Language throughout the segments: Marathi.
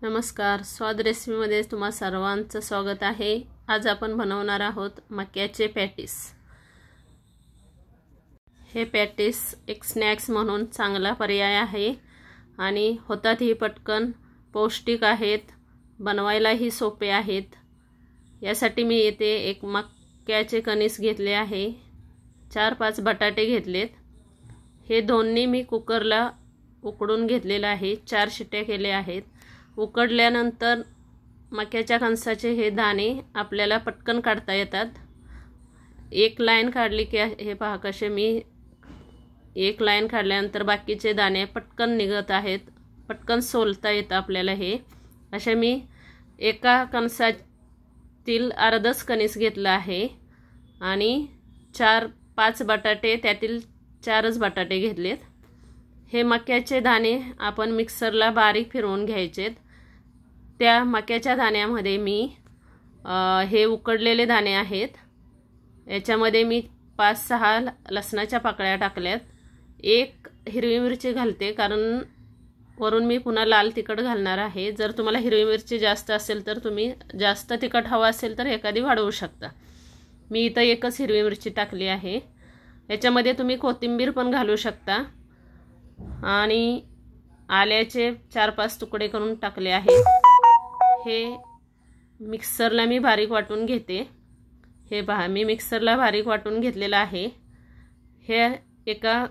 नमस्कार, स्वाद रेसिपीमध्ये तुम्हा सर्वांचं स्वागत आहे। आज आपण बनवणार आहोत मक्याचे पॅटीस। हे पॅटीस एक स्नॅक्स म्हणून चांगला पर्याय आहे आणि होतातही पटकन, पौष्टिक आहेत, बनवायलाही सोपे आहेत। यासाठी मी येथे एक मक्याचे कणीस घेतले आहे, 4-5 बटाटे घेतलेत। हे दोन्ही मी कुकरला उकडून घेतलेले आहे, 4 शिट्ट्या केल्या आहेत। उकडल्यानंतर मक्याच्या कणसाचे हे दाणे आपल्याला पटकन काढता येतात। एक लाईन काढली की हे पहा कसे मी एक लाईन काढल्यानंतर बाकीचे दाणे पटकन निघत आहेत, पटकन सोलता येतं आपल्याला। हे असे मी एका कणसातील अर्धच कणीस घेतला आहे आणि 4-5 बटाटे, त्यातील 4च बटाटे घेतलेत। हे मक्याचे दाणे आपण मिक्सरला बारीक फिरवून घ्यायचेत। त्या मक्याच्या दाण्यामध्ये मी हे उकडलेले दाणे आहेत, याच्यामध्ये मी 5-6 लसणाच्या पाकळ्या टाकल्यात। एक हिरवी मिरची घालते, कारण वरून मी पुन्हा लाल तिखट घालणार आहे। जर तुम्हाला हिरवी मिरची जास्त असेल तर तुम्ही जास्त तिखट हवं असेल तर एखादी वाढवू शकता। मी इथं एकच हिरवी मिरची टाकली आहे। याच्यामध्ये तुम्ही कोथिंबीर पण घालू शकता आणि आल्याचे 4-5 तुकडे करून टाकले आहेत। हे मिक्सरला मी बारीक वाटून घेते। हे पहा मी मिक्सरला बारीक वाटून घेतलेला आहे। हे एका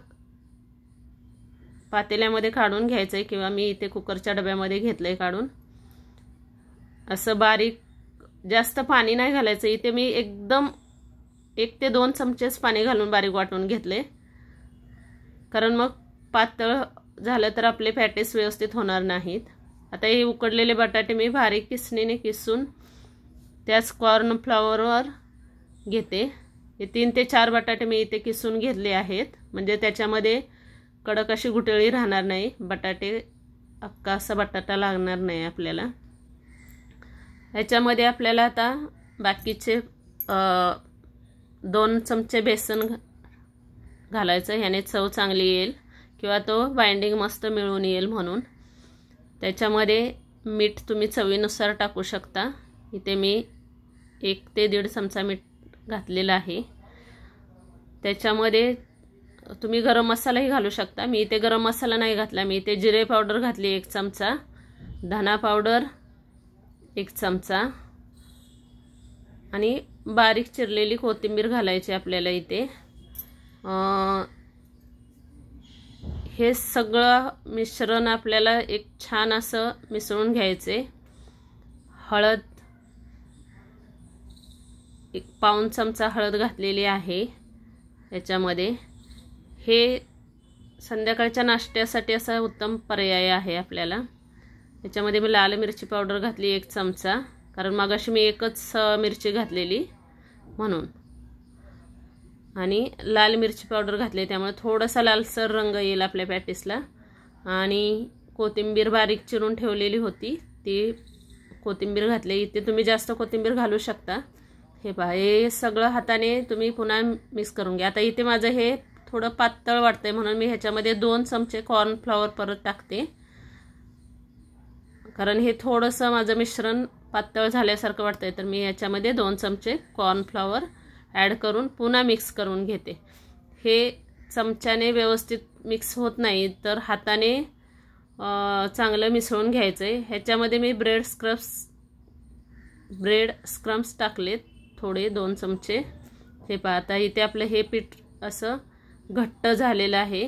पातेल्यामध्ये काढून घ्यायचं किंवा मी इथे कुकरच्या डब्यामध्ये घेतलंय काढून। असं बारीक, जास्त पाणी नाही घालायचं। इथे मी एकदम 1 ते 2 चमचेच पाणी घालून बारीक वाटून घेतले, कारण मग पातळ झालं तर आपले पॅटीस व्यवस्थित होणार नाहीत। आता हे उकडलेले बटाटे मी बारीक किसणीने किसून त्याच कॉर्न फ्लॉवरवर घेते। हे 3 ते 4 बटाटे मी इथे किसून घेतले आहेत, म्हणजे त्याच्यामध्ये कडक अशी गुठळी राहणार नाही, बटाटे अख्खा असा बटाटा लागणार नाही आपल्याला। याच्यामध्ये आपल्याला आता बाकीचे 2 चमचे बेसन घालायचं, याने चव चांगली येईल किंवा तो बाइंडिंग मस्त मिळून येईल म्हणून। त्याच्यामध्ये मीठ तुम्ही चवीनुसार टाकू शकता। इथे मी 1 ते 1.5 चमचा मीठ घातलेला आहे। त्याच्यामध्ये तुम्ही गरम मसालाही घालू शकता। मी इथे गरम मसाला नाही घातला, मी इथे जिरे पावडर घातली 1 चमचा, धना पावडर 1 चमचा आणि बारीक चिरलेली कोथिंबीर घालायची आपल्याला इथे। हे सगळं मिश्रण आपल्याला एक छान असं मिसळून घ्यायचे। हळद 1 पाऊण चमचा हळद घातलेली आहे याच्यामध्ये। हे संध्याकाळच्या नाश्त्यासाठी असा उत्तम पर्याय आहे आपल्याला। याच्यामध्ये मी लाल मिरची पावडर घातली 1 चमचा, कारण मगाशी मी एकच मिरची घातलेली म्हणून, आणि लाल मिरची पावडर घातली त्यामुळे थोडासा लालसर रंग येईल आपल्या पॅटीसला। आणि कोथिंबीर बारीक चिरून ठेवलेली होती ती कोथिंबीर घातली, इथे तुम्ही जास्त कोथिंबीर घालू शकता। हे पहा हे सगळं हाताने तुम्ही पुन्हा मिक्स करून घ्या। आता इथे माझं हे थोडं पातळ वाटतंय म्हणून मी ह्याच्यामध्ये 2 चमचे कॉर्न फ्लॉवर परत टाकते, कारण हे थोडंसं माझं मिश्रण पातळ झाल्यासारखं वाटतंय, तर मी याच्यामध्ये 2 चमचे कॉर्न फ्लॉवर ॲड करून पुन्हा मिक्स करून घेते। हे चमच्याने व्यवस्थित मिक्स होत नाही तर हाताने चांगलं मिसळून घ्यायचंय। ह्याच्यामध्ये मी ब्रेड स्क्रम्स टाकलेत थोडे 2 चमचे। हे पहा आता इथे आपलं हे पीठ असं घट्ट झालेलं आहे।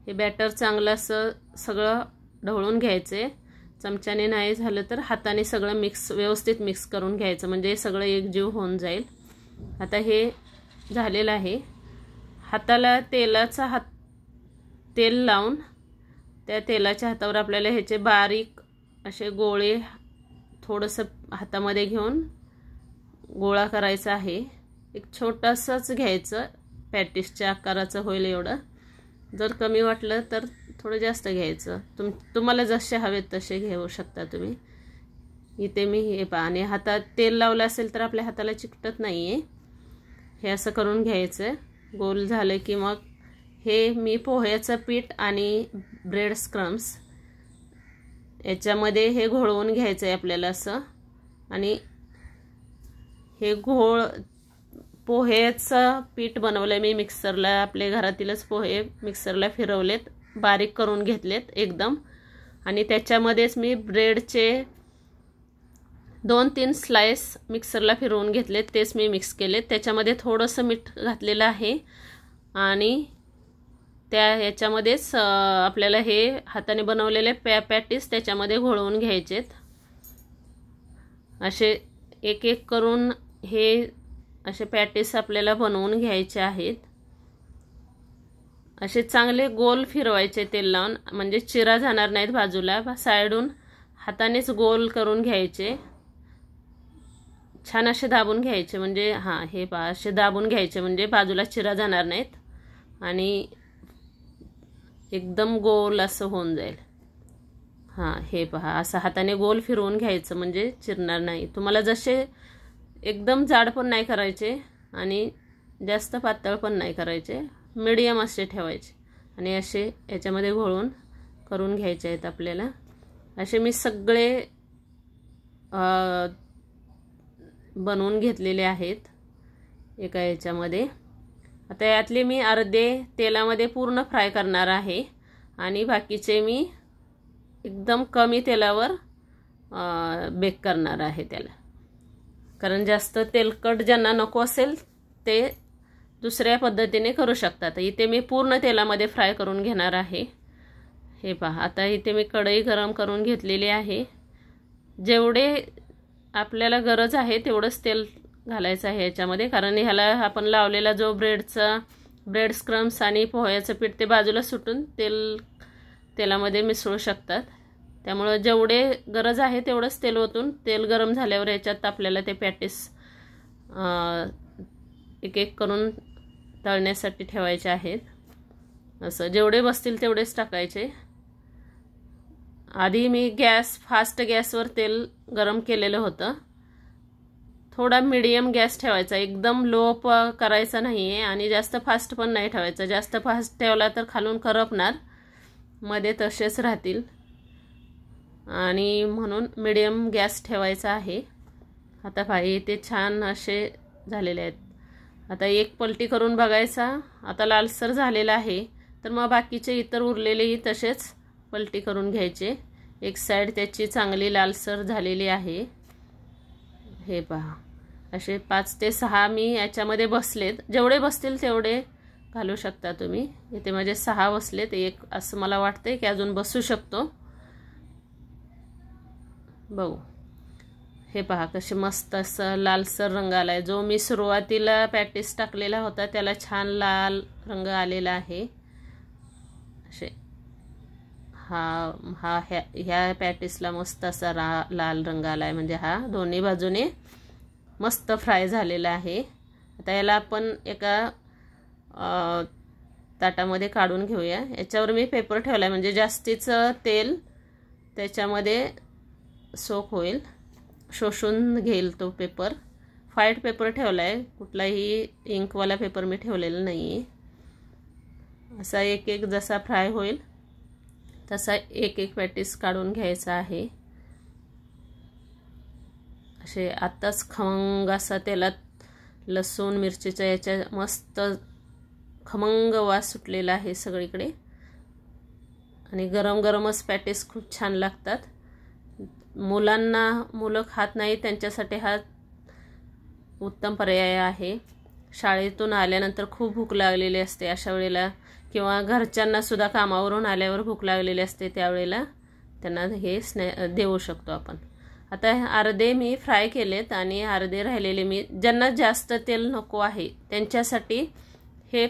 हे बॅटर चांगलं असं सगळं ढवळून घ्यायचंय, चमच्याने नाही झालं तर हाताने सगळं व्यवस्थित मिक्स करून घ्यायचं, म्हणजे सगळं एकजीव होऊन जाईल। आता हे झालेलं आहे। हाताला तेल लावून त्या तेलाच्या हातावर आपल्याला ह्याचे बारीक असे गोळे थोडंसं हातामध्ये घेऊन गोळा करायचा आहे। एक छोटासाच घ्यायचं, पॅटीसच्या आकाराचं होईल एवढं। जर कमी वाटलं तर थोडं जास्त घ्यायचं, तुम्हाला जसे हवेत तसे घेऊ शकता तुम्ही। इथे मी हे पहा, आणि हातात तेल लावलं असेल तर आपल्या हाताला चिकटत नाहीये। हे असं करून घ्यायचं। गोल झालं की मग हे मी पोह्याचं पीठ आणि ब्रेड स्क्रम्स याच्यामध्ये हे घोळवून घ्यायचं आहे आपल्याला असं. आणि हे पोहेचं पीठ बनवलं मी मिक्सरला, आपले घरातीलच पोहे मिक्सरला फिरवलेत, बारीक करून घेतलेत एकदम. आणि त्याच्यामध्येच मी ब्रेडचे 2-3 स्लाइस मिक्सरला फिरवून घेतलेत, तेच मी मिक्स केलेत. त्याच्यामध्ये थोडंसं मीठ घातलेलं आहे आणि याच्यामध्येच आपल्याला हे हाताने बनवलेले पॅटीस त्याच्यामध्ये घोळवून घ्यायचेत. असे एक एक करून हे असे पॅटीस आपल्याला बनवून घ्यायचे आहेत. असे चांगले गोल फिरवायचे तेल लावून, म्हणजे चिरा जाणार नाहीत बाजूला. साईडून हातानेच गोल करून घ्यायचे, छान असे दाबून घ्यायचे. म्हणजे हे पहा, असे दाबून घ्यायचे म्हणजे बाजूला चिरा जाणार नाहीत आणि एकदम गोल असं होऊन जाईल. हे पहा, असं हाताने गोल फिरवून घ्यायचं म्हणजे चिरणार नाही. तुम्हाला जसे एकदम जाड पण नाही करायचे आणि जास्त पातळ पण नाही करायचे, मीडियम असे ठेवायचे. आणि असे याच्यामध्ये घोळून करून घ्यायचे आहेत आपल्याला. असे मी सगळे बनवून घेतलेले आहेत एका याच्यामध्ये. आता यातले मी अर्धे तेलामध्ये पूर्ण फ्राय करणार आहे आणि बाकीचे मी एकदम कमी तेलावर बेक करणार आहे त्याला. कारण जास्त तेलकट ज्यांना नको असेल ते दुसऱ्या पद्धतीने करू शकतात. इथे मी पूर्ण तेलामध्ये फ्राय करून घेणार आहे. हे पहा, आता इथे मी कढई गरम करून घेतलेली आहे. जेवढे आपल्याला गरज आहे तेवढंच तेल घालायचं आहे याच्यामध्ये. कारण ह्याला आपण लावलेला जो ब्रेड स्क्रम्स आणि पोह्याचं पीठ ते बाजूला सुटून तेलामध्ये मिसळू शकतात. त्यामुळे जेवढे गरज आहे तेवढंच तेल ओतून तेल गरम झाल्यावर याच्यात आपल्याला ते पॅटीस एक एक करून तळण्यासाठी ठेवायचे आहेत. असं जेवढे बसतील तेवढेच टाकायचे. आधी मी फास्ट गॅसवर तेल गरम केलेलं होतं. थोडा मीडियम गॅस ठेवायचा, एकदम लो करायचा नाही आहे आणि जास्त फास्ट पण नाही ठेवायचा. जास्त फास्ट ठेवला तर खालून करपणार, मध्ये तसेच राहतील. आणि म्हणून मीडियम गॅस ठेवायचा आहे. आता पाहिजे ते छान असे झालेले आहेत. आता एक पलटी करून बघायचा. आता लालसर झालेला आहे तर मग बाकीचे इतर उरलेलेही तसेच पलटी करून घ्यायचे. एक साईड त्याची चांगली लालसर झालेली आहे. हे पहा, असे 5 ते 6 मी याच्यामध्ये बसलेत. जेवढे बसतील तेवढे घालू शकता तुम्ही. इथे माझे 6 बसलेत. एक असं मला वाटतंय की अजून बसू शकतो. बघू, हे पहा कसे मस्त असं लालसर रंग आलाय. जो मी सुरुवातीला पॅटीस टाकलेला होता त्याला छान लाल रंग आलेला आहे. असे ह्या पॅटीसला मस्त असा लाल रंग आलाय, म्हणजे दोन्ही बाजूने मस्त फ्राय झालेला आहे. आता याला आपण एका ताटामध्ये काढून घेऊया. याच्यावर मी पेपर ठेवलाय म्हणजे जास्तीचं तेल त्याच्यामध्ये सोक होईल, शोषून घेईल तो पेपर. व्हाईट पेपर ठेवलाय, कुठलाही इंकवाला पेपर मी ठेवलेला नाही. असा एक एक जसा फ्राय होईल तसा एक एक पॅटीस काढून घ्यायचा आहे. असे आत्ताच खमंग असा तेलात लसूण मिरचीचा याच्या मस्त खमंग वास सुटलेला आहे सगळीकडे. आणि गरम गरमच पॅटीस खूप छान लागतात. मुलं खात नाही त्यांच्यासाठी हा उत्तम पर्याय आहे. शाळेतून आल्यानंतर खूप भूक लागलेली असते अशा वेळेला, किंवा घरच्यांना सुद्धा कामावरून आल्यावर भूक लागलेली असते, त्यावेळेला त्यांना हे देऊ शकतो आपण. आता अर्धे मी फ्राय केलेत आणि अर्धे राहिलेले मी, ज्यांना जास्त तेल नको आहे त्यांच्यासाठी हे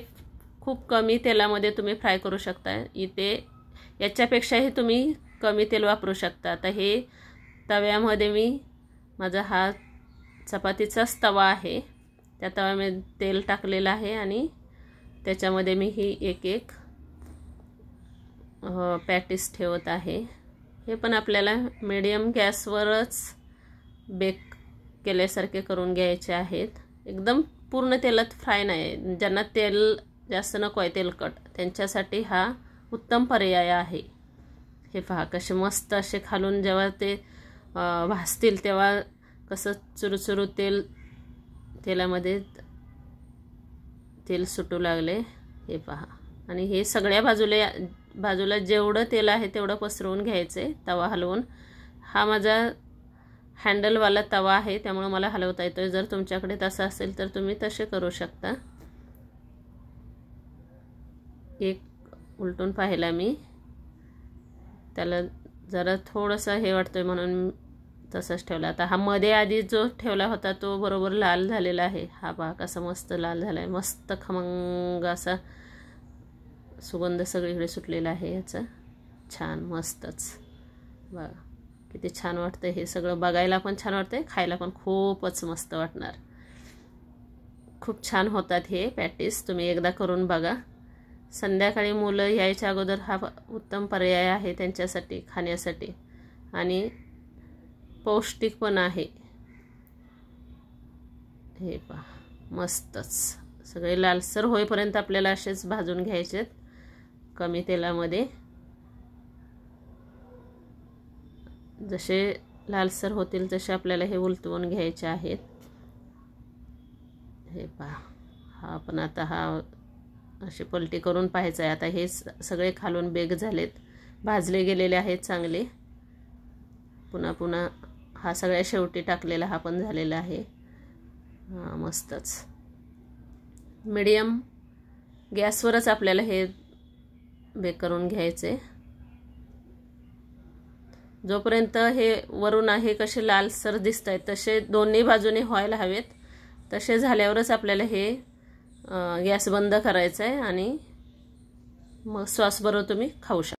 खूप कमी तेलामध्ये तुम्ही फ्राय करू शकता. इथे याच्यापेक्षाही तुम्ही कमी तेल वापरू शकता. आता हे तव्यामध्ये मी, माझा हा चपातीचाच तवा आहे, त्या तव्यामध्ये तेल टाकलेलं आहे आणि त्याच्यामध्ये मी ही एक एक पॅटीस ठेवत आहे. हे पण आपल्याला मीडियम गॅसवरच बेक केल्यासारखे करून घ्यायचे आहेत. एकदम पूर्ण तेलात फ्राय नाही. ज्यांना तेल जास्त नको आहे तेलकट त्यांच्यासाठी हा उत्तम पर्याय आहे. हे पहा कसे मस्त असे खालून जेव्हा ते भाजतील तेव्हा कसं चुरचुरू तेलामध्ये तेल सुटू लागले, हे पहा. आणि हे सगळ्या बाजूला जेवढं तेल आहे तेवढं पसरवून घ्यायचे तवा हलवून. हा माझा हँडलवाला तवा आहे त्यामुळे मला हलवता येतोय. जर तुमच्याकडे तसा असेल तर तुम्ही तसे करू शकता. एक उलटून पाहिला मी, त्याला जरा थोडंसं हे वाटतंय म्हणून तसंच ठेवला. आता हा मध्ये आधी जो ठेवला होता तो बरोबर लाल झालेला आहे. हा पहा कसा मस्त लाल झाला आहे, मस्त खमंग असा सुगंध सगळीकडे सुटलेला आहे याचा. छान मस्तच बघा किती छान वाटतं. हे सगळं बघायला पण छान वाटतंय, खायला पण खूपच मस्त वाटणार. खूप छान होतात हे पॅटीस, तुम्ही एकदा करून बघा. संध्याकाळी मुलं यायच्या अगोदर हा उत्तम पर्याय आहे त्यांच्यासाठी खाण्यासाठी आणि पौष्टिक पण आहे. हे पहा मस्तच सगळे लालसर होईपर्यंत आपल्याला असेच भाजून घ्यायचे कमी तेलामध्ये. जसे लालसर होतील तसे आपल्याला हे उलटवून घ्यायचे आहेत. हे पहा हा पण आता हा अशी पलटी करून पाहायचं आहे. आता हे सगळे खालून बेक झालेत, भाजले गेलेले आहेत चांगले. पुन्हा हा सगळ्या शेवटी टाकलेला हा पण झालेला आहे. हां मस्तच. मीडियम गॅसवरच आपल्याला हे बेक करून घ्यायचे. जोपर्यंत हे वरून आहे कसे लालसर दिसत आहेत तसे दोन्ही बाजूने व्हायला हवेत. तसे झाल्यावरच आपल्याला हे गॅस बंद करायचा आहे आणि मग सॉस बरोबर तुम्ही खाऊ शकता.